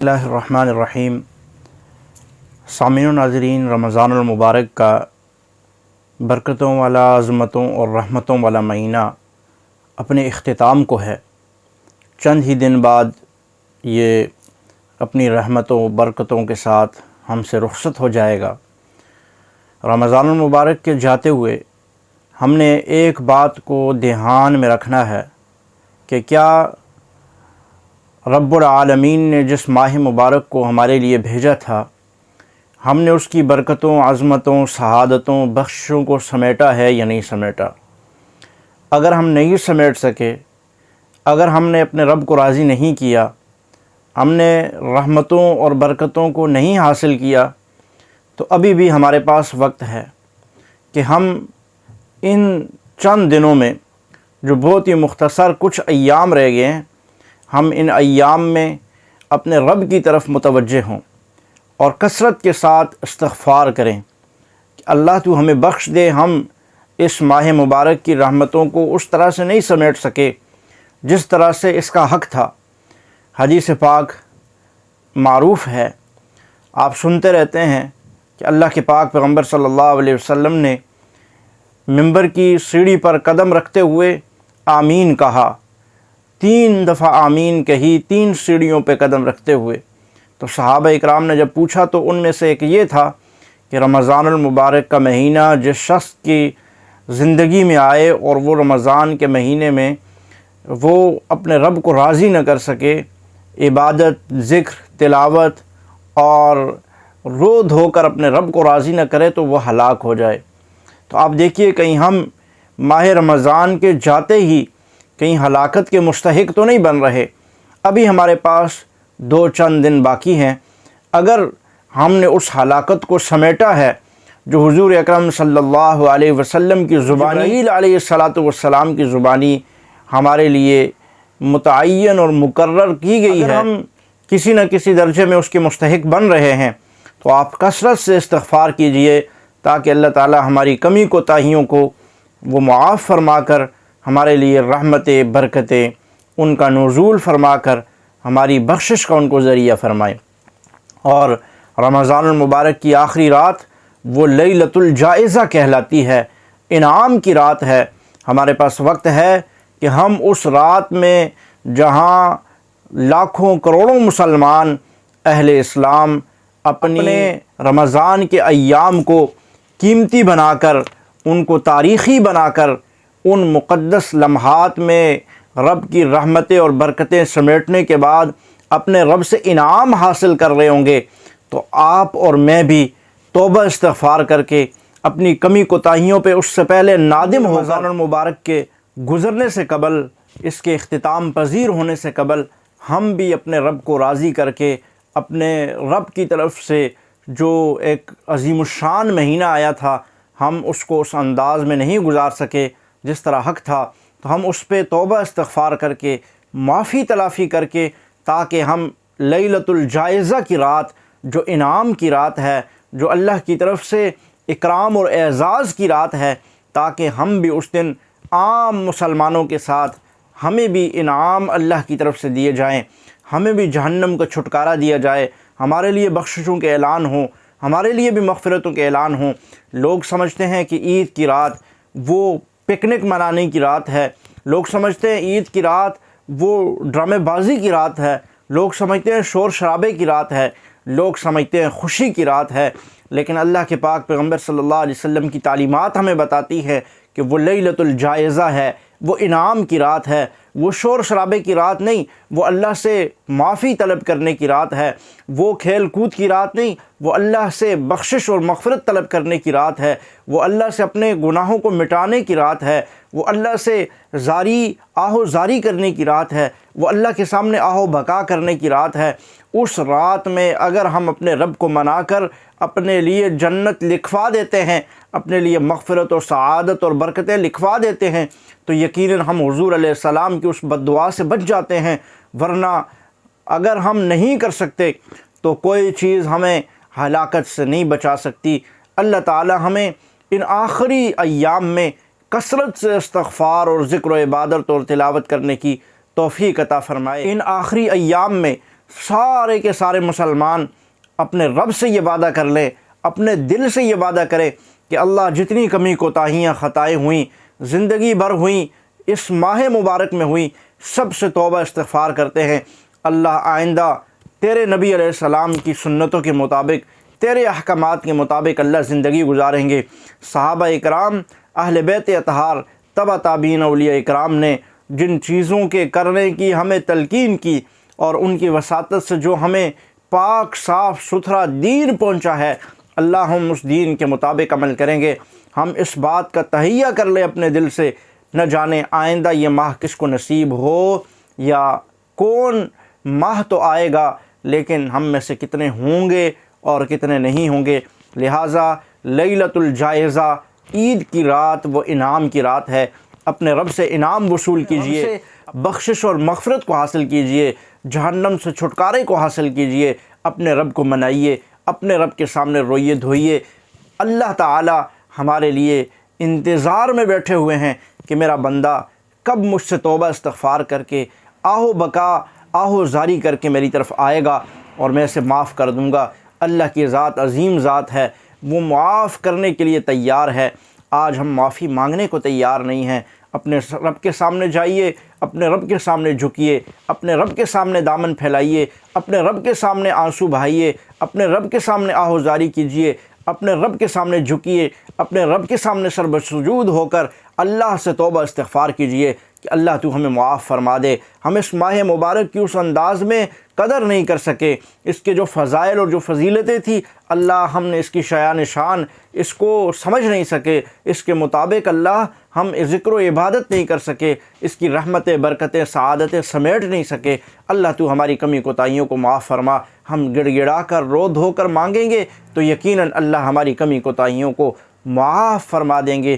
اللہ الرحمن الرحیم۔ سامعین و ناظرین، رمضان المبارک کا برکتوں والا، عظمتوں اور رحمتوں والا مہینہ اپنے اختتام کو ہے۔ چند ہی دن بعد یہ اپنی رحمتوں برکتوں کے ساتھ ہم سے رخصت ہو جائے گا۔ رمضان المبارک کے جاتے ہوئے ہم نے ایک بات کو دھیان میں رکھنا ہے کہ کیا رب العالمین نے جس ماہ مبارک کو ہمارے لیے بھیجا تھا، ہم نے اس کی برکتوں، عظمتوں، سعادتوں، بخششوں کو سمیٹا ہے یا نہیں سمیٹا؟ اگر ہم نہیں سمیٹ سکے، اگر ہم نے اپنے رب کو راضی نہیں کیا، ہم نے رحمتوں اور برکتوں کو نہیں حاصل کیا، تو ابھی بھی ہمارے پاس وقت ہے کہ ہم ان چند دنوں میں جو بہت ہی مختصر کچھ ایام رہ گئے ہیں، ہم ان ایام میں اپنے رب کی طرف متوجہ ہوں اور کثرت کے ساتھ استغفار کریں کہ اللہ تو ہمیں بخش دے۔ ہم اس ماہ مبارک کی رحمتوں کو اس طرح سے نہیں سمیٹ سکے جس طرح سے اس کا حق تھا۔ حدیث پاک معروف ہے، آپ سنتے رہتے ہیں کہ اللہ کے پاک پیغمبر صلی اللہ علیہ وسلم نے منبر کی سیڑھی پر قدم رکھتے ہوئے آمین کہا، 3 دفعہ آمین کہی، 3 سیڑھیوں پہ قدم رکھتے ہوئے۔ تو صحابہ اکرام نے جب پوچھا تو ان میں سے ایک یہ تھا کہ رمضان المبارک کا مہینہ جس شخص کی زندگی میں آئے اور وہ رمضان کے مہینے میں وہ اپنے رب کو راضی نہ کر سکے، عبادت، ذکر، تلاوت اور رو دھو کر اپنے رب کو راضی نہ کرے تو وہ ہلاک ہو جائے۔ تو آپ دیکھیے، کہیں ہم ماہ رمضان کے جاتے ہی کہیں ہلاکت کے مستحق تو نہیں بن رہے۔ ابھی ہمارے پاس 2 چند دن باقی ہیں۔ اگر ہم نے اس ہلاکت کو سمیٹا ہے جو حضور اکرم صلی اللہ علیہ وسلم کی زبانی، جبرائیل علیہ السلام کی زبانی ہمارے لیے متعین اور مقرر کی گئی ہے، ہم کسی نہ کسی درجے میں اس کے مستحق بن رہے ہیں، تو آپ کثرت سے استغفار کیجئے تاکہ اللہ تعالی ہماری کمی کوتاہیوں کو وہ معاف فرما کر ہمارے لیے رحمتیں، برکتیں ان کا نزول فرما کر ہماری بخشش کا ان کو ذریعہ فرمائے۔ اور رمضان المبارک کی آخری رات وہ لیلۃ الجائزہ کہلاتی ہے، انعام کی رات ہے۔ ہمارے پاس وقت ہے کہ ہم اس رات میں جہاں لاکھوں کروڑوں مسلمان اہل اسلام اپنے رمضان کے ایام کو قیمتی بنا کر، ان کو تاریخی بنا کر، ان مقدس لمحات میں رب کی رحمتیں اور برکتیں سمیٹنے کے بعد اپنے رب سے انعام حاصل کر رہے ہوں گے، تو آپ اور میں بھی توبہ استغفار کر کے اپنی کمی کوتاہیوں پہ اس سے پہلے نادم ہو رمضان المبارک کے گزرنے سے قبل، اس کے اختتام پذیر ہونے سے قبل، ہم بھی اپنے رب کو راضی کر کے اپنے رب کی طرف سے جو ایک عظیم الشان مہینہ آیا تھا، ہم اس کو اس انداز میں نہیں گزار سکے جس طرح حق تھا، تو ہم اس پہ توبہ استغفار کر کے، معافی تلافی کر کے، تاکہ ہم لیلۃ الجائزہ کی رات، جو انعام کی رات ہے، جو اللہ کی طرف سے اکرام اور اعزاز کی رات ہے، تاکہ ہم بھی اس دن عام مسلمانوں کے ساتھ ہمیں بھی انعام اللہ کی طرف سے دیے جائیں، ہمیں بھی جہنم کا چھٹکارا دیا جائے، ہمارے لیے بخششوں کے اعلان ہوں، ہمارے لیے بھی مغفرتوں کے اعلان ہوں۔ لوگ سمجھتے ہیں کہ عید کی رات وہ پکنک منانے کی رات ہے، لوگ سمجھتے ہیں عید کی رات وہ ڈرامے بازی کی رات ہے، لوگ سمجھتے ہیں شور شرابے کی رات ہے، لوگ سمجھتے ہیں خوشی کی رات ہے، لیکن اللہ کے پاک پیغمبر صلی اللہ علیہ وسلم کی تعلیمات ہمیں بتاتی ہے کہ وہ لیلۃ الجائزہ ہے، وہ انعام کی رات ہے، وہ شور شرابے کی رات نہیں، وہ اللہ سے معافی طلب کرنے کی رات ہے، وہ کھیل کود کی رات نہیں، وہ اللہ سے بخشش اور مغفرت طلب کرنے کی رات ہے، وہ اللہ سے اپنے گناہوں کو مٹانے کی رات ہے، وہ اللہ سے آہو زاری کرنے کی رات ہے، وہ اللہ کے سامنے آہو بکا کرنے کی رات ہے۔ اس رات میں اگر ہم اپنے رب کو منا کر اپنے لیے جنت لکھوا دیتے ہیں، اپنے لیے مغفرت اور سعادت اور برکتیں لکھوا دیتے ہیں، تو یقیناً ہم حضور علیہ السلام کی اس بد دعا سے بچ جاتے ہیں۔ ورنہ اگر ہم نہیں کر سکتے تو کوئی چیز ہمیں ہلاکت سے نہیں بچا سکتی۔ اللہ تعالی ہمیں ان آخری ایام میں کثرت سے استغفار اور ذکر و عبادت اور تلاوت کرنے کی توفیق عطا فرمائے۔ ان آخری ایام میں سارے کے سارے مسلمان اپنے رب سے یہ وعدہ کر لیں، اپنے دل سے یہ وعدہ کریں کہ اللہ جتنی کمی کوتاہیاں خطائیں ہوئیں، زندگی بھر ہوئیں، اس ماہ مبارک میں ہوئیں، سب سے توبہ استغفار کرتے ہیں۔ اللہ آئندہ تیرے نبی علیہ السلام کی سنتوں کے مطابق، تیرے احکامات کے مطابق اللہ زندگی گزاریں گے۔ صحابہ اکرام، اہل بیت اطہار، تبع تابعین، اولیاء اکرام نے جن چیزوں کے کرنے کی ہمیں تلقین کی اور ان کی وساطت سے جو ہمیں پاک صاف ستھرا دین پہنچا ہے، اللہ ہم اس دین کے مطابق عمل کریں گے۔ ہم اس بات کا تہیہ کر لیں اپنے دل سے، نہ جانے آئندہ یہ ماہ کس کو نصیب ہو یا کون ماہ تو آئے گا، لیکن ہم میں سے کتنے ہوں گے اور کتنے نہیں ہوں گے۔ لہٰذا لیلۃ الجائزہ، عید کی رات، وہ انعام کی رات ہے۔ اپنے رب سے انعام وصول کیجئے، بخشش اور مغفرت کو حاصل کیجئے، جہنم سے چھٹکارے کو حاصل کیجئے، اپنے رب کو منائیے، اپنے رب کے سامنے روئیے دھوئیے۔ اللہ تعالی ہمارے لیے انتظار میں بیٹھے ہوئے ہیں کہ میرا بندہ کب مجھ سے توبہ استغفار کر کے آہو بکا آہو زاری کر کے میری طرف آئے گا اور میں اسے معاف کر دوں گا۔ اللہ کی ذات عظیم ذات ہے، وہ معاف کرنے کے لیے تیار ہے۔ آج ہم معافی مانگنے کو تیار نہیں ہیں۔ اپنے رب کے سامنے جائیے، اپنے رب کے سامنے جھکیے، اپنے رب کے سامنے دامن پھیلائیے، اپنے رب کے سامنے آنسو بہائیے، اپنے رب کے سامنے آہوزاری کیجیے، اپنے رب کے سامنے جھکیے، اپنے رب کے سامنے سر بسجود ہو کر اللہ سے توبہ استغفار کیجیے کہ اللہ تو ہمیں معاف فرما دے۔ ہم اس ماہ مبارک کی اس انداز میں قدر نہیں کر سکے، اس کے جو فضائل اور جو فضیلتیں تھیں اللہ ہم نے اس کی شایان شان اس کو سمجھ نہیں سکے، اس کے مطابق اللہ ہم ذکر و عبادت نہیں کر سکے، اس کی رحمتیں برکتیں سعادتیں سمیٹ نہیں سکے۔ اللہ تو ہماری کمی کوتاہیوں کو معاف فرما۔ ہم گڑ گڑا کر رو دھو کر مانگیں گے تو یقیناً اللہ ہماری کمی کوتاہیوں کو معاف فرما دیں گے۔